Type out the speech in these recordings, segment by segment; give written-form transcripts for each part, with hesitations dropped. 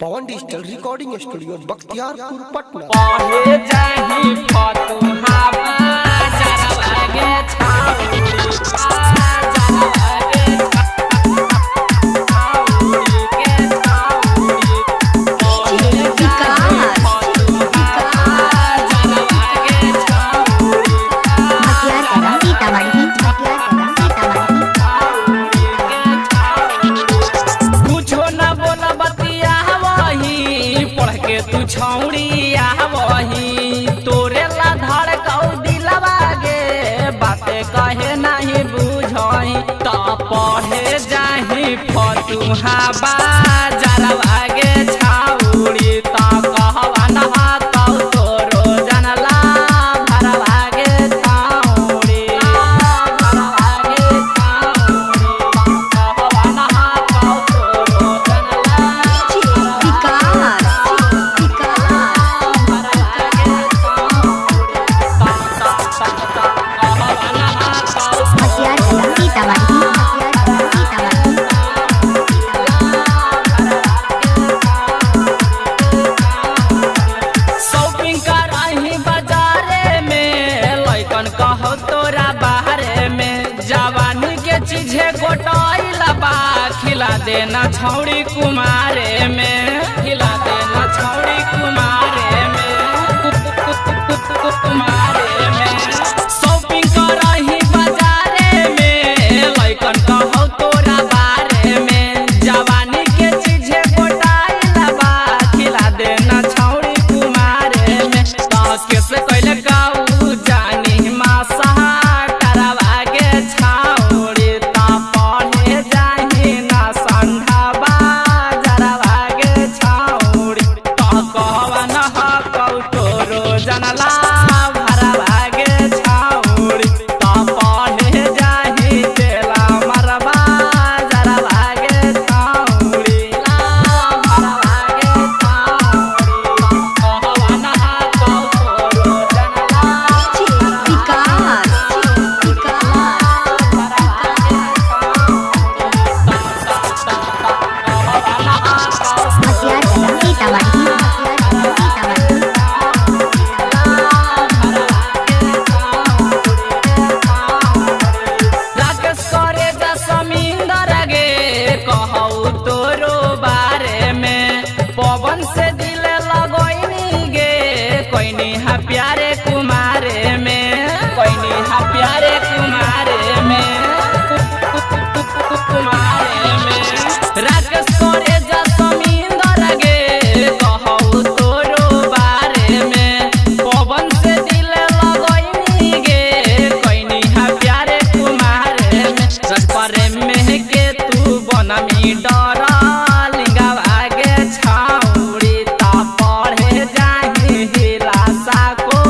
पवन digital recording studio Bakhtiyarpur Patna. पढ़े जाही फतुहा बाजारवागे छाउरी तू छौड़ी आवही तोरे ला धड़ कौ दिलवा गे बाते कहे नहीं बुझही त पढ़े जाही फतुहा बाजारवा गे छाउड़ी त कहवा नहा कौ तोरो जनला भरवा गे छाउड़ी भरवा गे छाउड़ी कहवा नहा कौ तोरो जनला कहो तोरा बाहरे में जवानी के चीजे गोटाइला बा खिला देना छौड़ी कुमारे में खिला देना छौड़ी कुमारे में कुमारे में शॉपिंग करही बाजारे में लइकन कहो तोरा बारे में जवानी के चीजे गोटाइला बा खिला देना छौड़ी कुमारे में तो कैसे कइले गाऊ जनला भरवा गे छाउड़ी त पढ़े जाही तेला मरबा जरवा गे छाउड़ी भरवा गे छाउड़ी कहवा नहा कौ तोरो जनला कहू तोरो बारे में पवन से दिल लगोइनी गे कोइनी हा प्यारे कुमारे में कोइनी हा प्यारे कुमारे में कुमारे में राकेश करे जा समिंदर गे कहू तोरो बारे में पवन से दिल लगोइनी गे कोइनी हा प्यारे कुमारे में रजपरे में के बनमी डरलिंगवा गे छाउड़ी त पढ़े जाही हिलासा को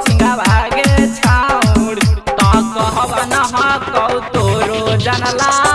चिंगवा गे छाउड़ी त कहवा नहा कौ तोरो जनला